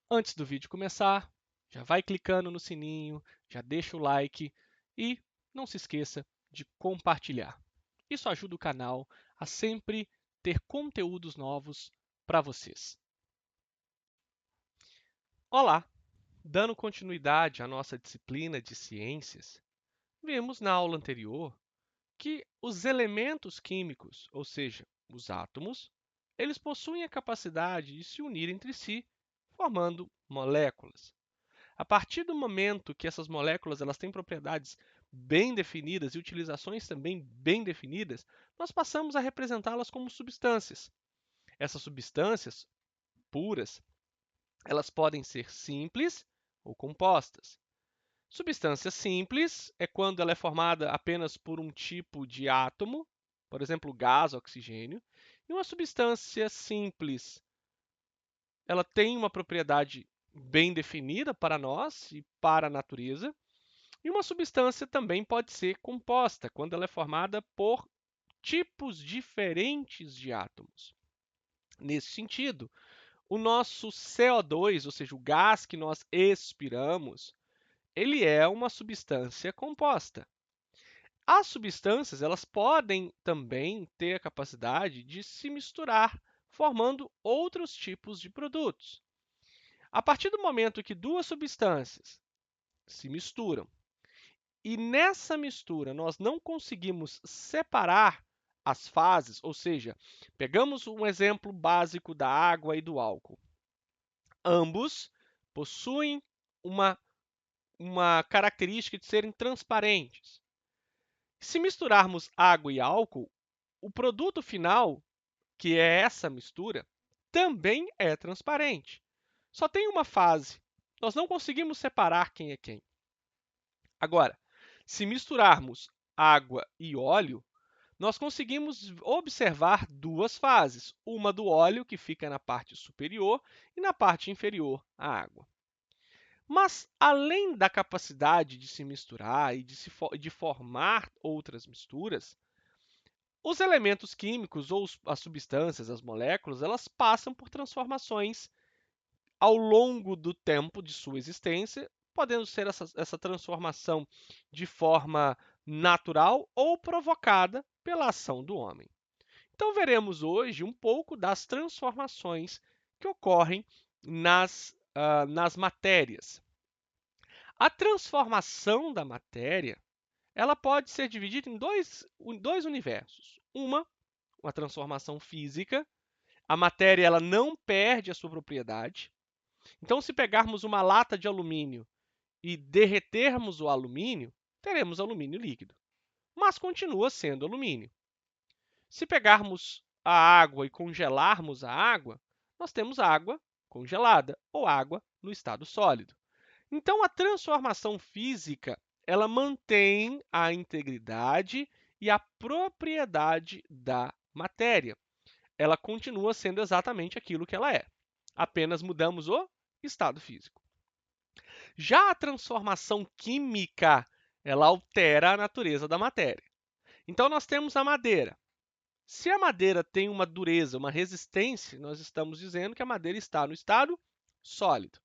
Antes do vídeo começar, já vai clicando no sininho, já deixa o like e não se esqueça de compartilhar. Isso ajuda o canal a sempre ter conteúdos novos para vocês. Olá! Dando continuidade à nossa disciplina de ciências, vimos na aula anterior que os elementos químicos, ou seja, os átomos, eles possuem a capacidade de se unir entre si, formando moléculas. A partir do momento que essas moléculas elas têm propriedades bem definidas e utilizações também bem definidas, nós passamos a representá-las como substâncias. Essas substâncias puras, elas podem ser simples ou compostas. Substância simples é quando ela é formada apenas por um tipo de átomo, por exemplo, gás, oxigênio, e uma substância simples, ela tem uma propriedade bem definida para nós e para a natureza, e uma substância também pode ser composta, quando ela é formada por tipos diferentes de átomos. Nesse sentido, o nosso CO2, ou seja, o gás que nós expiramos, ele é uma substância composta. As substâncias elas podem também ter a capacidade de se misturar, formando outros tipos de produtos. A partir do momento que duas substâncias se misturam e nessa mistura nós não conseguimos separar as fases, ou seja, pegamos um exemplo básico da água e do álcool. Ambos possuem uma característica de serem transparentes. Se misturarmos água e álcool, o produto final, que é essa mistura, também é transparente. Só tem uma fase. Nós não conseguimos separar quem é quem. Agora, se misturarmos água e óleo, nós conseguimos observar duas fases, uma do óleo, que fica na parte superior, e na parte inferior, a água. Mas, além da capacidade de se misturar e de formar outras misturas, os elementos químicos ou as substâncias, as moléculas, elas passam por transformações ao longo do tempo de sua existência, podendo ser essa transformação de forma natural ou provocada pela ação do homem. Então, veremos hoje um pouco das transformações que ocorrem nas matérias. A transformação da matéria ela pode ser dividida em dois universos. Uma transformação física. A matéria ela não perde a sua propriedade. Então, se pegarmos uma lata de alumínio e derretermos o alumínio, teremos alumínio líquido, mas continua sendo alumínio. Se pegarmos a água e congelarmos a água, nós temos água congelada ou água no estado sólido. Então, a transformação física ela mantém a integridade e a propriedade da matéria. Ela continua sendo exatamente aquilo que ela é. Apenas mudamos o estado físico. Já a transformação química, ela altera a natureza da matéria. Então, nós temos a madeira. Se a madeira tem uma dureza, uma resistência, nós estamos dizendo que a madeira está no estado sólido.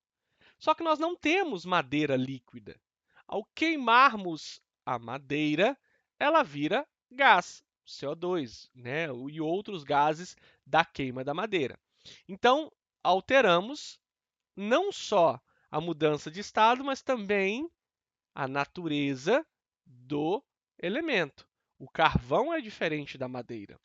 Só que nós não temos madeira líquida. Ao queimarmos a madeira, ela vira gás, CO2, né? E outros gases da queima da madeira. Então, alteramos não só a mudança de estado, mas também a natureza do elemento. O carvão é diferente da madeira.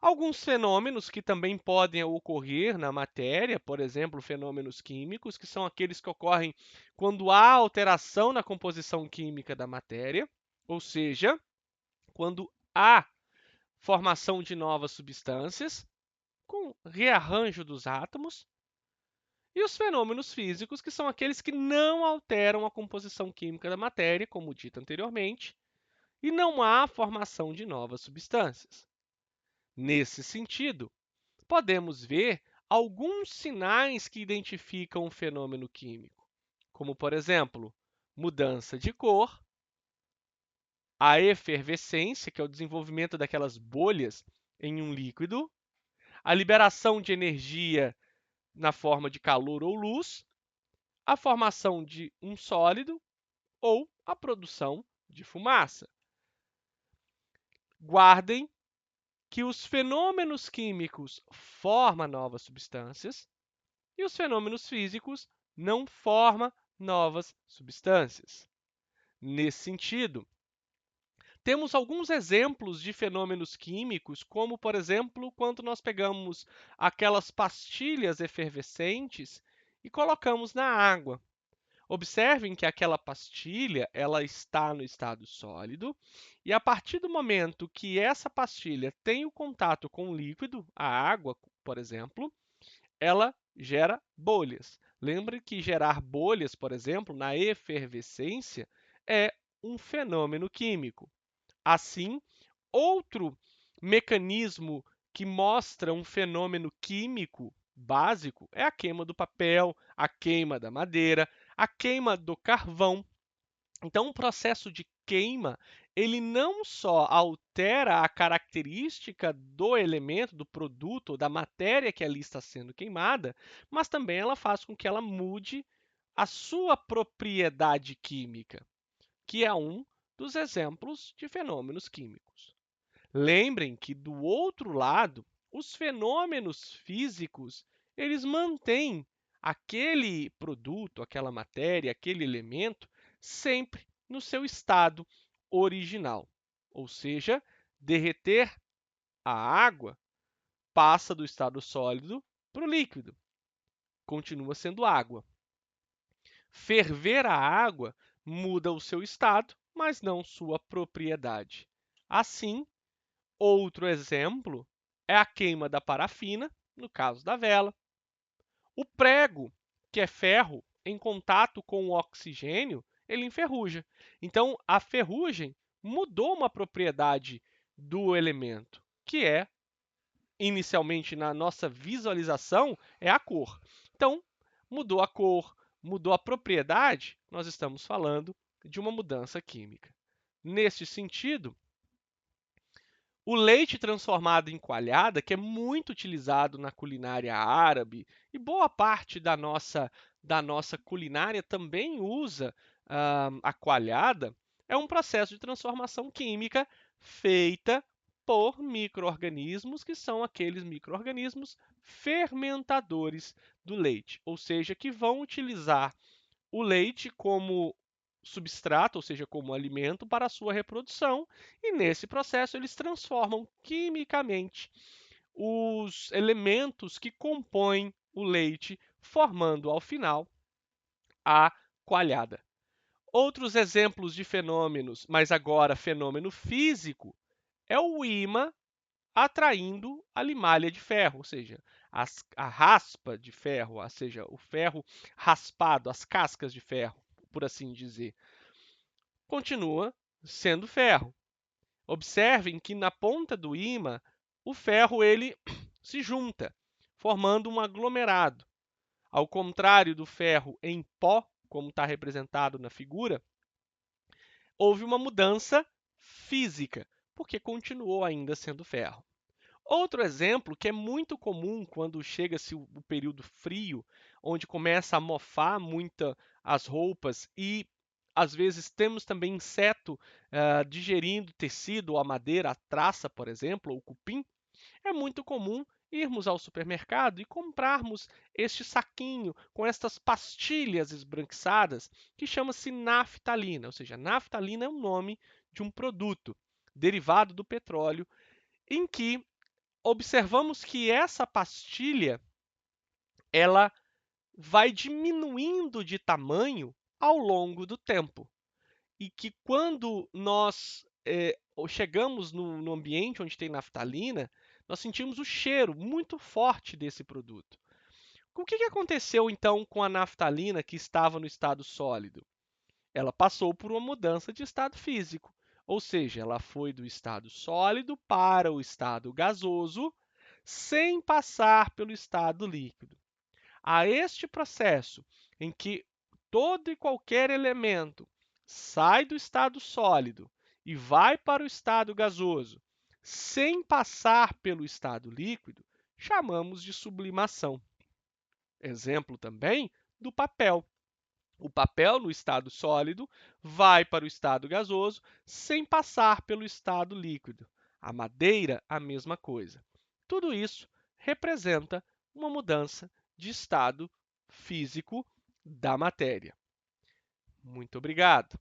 Alguns fenômenos que também podem ocorrer na matéria, por exemplo, fenômenos químicos, que são aqueles que ocorrem quando há alteração na composição química da matéria, ou seja, quando há formação de novas substâncias, com rearranjo dos átomos, e os fenômenos físicos, que são aqueles que não alteram a composição química da matéria, como dito anteriormente, e não há formação de novas substâncias. Nesse sentido, podemos ver alguns sinais que identificam um fenômeno químico, como, por exemplo, mudança de cor, a efervescência, que é o desenvolvimento daquelas bolhas em um líquido, a liberação de energia na forma de calor ou luz, a formação de um sólido ou a produção de fumaça. Guardem que os fenômenos químicos formam novas substâncias e os fenômenos físicos não formam novas substâncias. Nesse sentido, temos alguns exemplos de fenômenos químicos, como, por exemplo, quando nós pegamos aquelas pastilhas efervescentes e colocamos na água. Observem que aquela pastilha ela está no estado sólido e a partir do momento que essa pastilha tem o contato com o líquido, a água, por exemplo, ela gera bolhas. Lembre que gerar bolhas, por exemplo, na efervescência, é um fenômeno químico. Assim, outro mecanismo que mostra um fenômeno químico básico é a queima do papel, a queima da madeira, a queima do carvão. Então, o processo de queima, ele não só altera a característica do elemento, do produto, da matéria que ali está sendo queimada, mas também ela faz com que ela mude a sua propriedade química, que é um dos exemplos de fenômenos químicos. Lembrem que, do outro lado, os fenômenos físicos, eles mantêm aquele produto, aquela matéria, aquele elemento, sempre no seu estado original. Ou seja, derreter a água passa do estado sólido para o líquido, continua sendo água. Ferver a água muda o seu estado, mas não sua propriedade. Assim, outro exemplo é a queima da parafina, no caso da vela. O prego, que é ferro, em contato com o oxigênio, ele enferruja. Então, a ferrugem mudou uma propriedade do elemento, que é, inicialmente na nossa visualização, é a cor. Então, mudou a cor, mudou a propriedade, nós estamos falando de uma mudança química. Neste sentido, o leite transformado em coalhada, que é muito utilizado na culinária árabe, e boa parte da nossa culinária também usa a coalhada, é um processo de transformação química feita por micro-organismos, que são aqueles micro-organismos fermentadores do leite, ou seja, que vão utilizar o leite como substrato, ou seja, como alimento para a sua reprodução, e nesse processo eles transformam quimicamente os elementos que compõem o leite, formando ao final a coalhada. Outros exemplos de fenômenos, mas agora fenômeno físico, é o ímã atraindo a limalha de ferro, ou seja, a raspa de ferro, ou seja, o ferro raspado, as cascas de ferro, por assim dizer, continua sendo ferro. Observem que na ponta do ímã, o ferro ele se junta, formando um aglomerado. Ao contrário do ferro em pó, como está representado na figura, houve uma mudança física, porque continuou ainda sendo ferro. Outro exemplo que é muito comum quando chega-se o período frio, onde começa a mofar muito as roupas e às vezes temos também inseto digerindo tecido ou a madeira, a traça, por exemplo, ou o cupim, é muito comum irmos ao supermercado e comprarmos este saquinho com estas pastilhas esbranquiçadas que chama-se naftalina, ou seja, naftalina é o nome de um produto derivado do petróleo em que observamos que essa pastilha ela vai diminuindo de tamanho ao longo do tempo. E que quando nós chegamos no ambiente onde tem naftalina, nós sentimos o cheiro muito forte desse produto. O que aconteceu então com a naftalina que estava no estado sólido? Ela passou por uma mudança de estado físico, ou seja, ela foi do estado sólido para o estado gasoso, sem passar pelo estado líquido. A este processo, em que todo e qualquer elemento sai do estado sólido e vai para o estado gasoso, sem passar pelo estado líquido, chamamos de sublimação. Exemplo também do papel. O papel no estado sólido vai para o estado gasoso sem passar pelo estado líquido. A madeira, a mesma coisa. Tudo isso representa uma mudança de estado físico da matéria. Muito obrigado!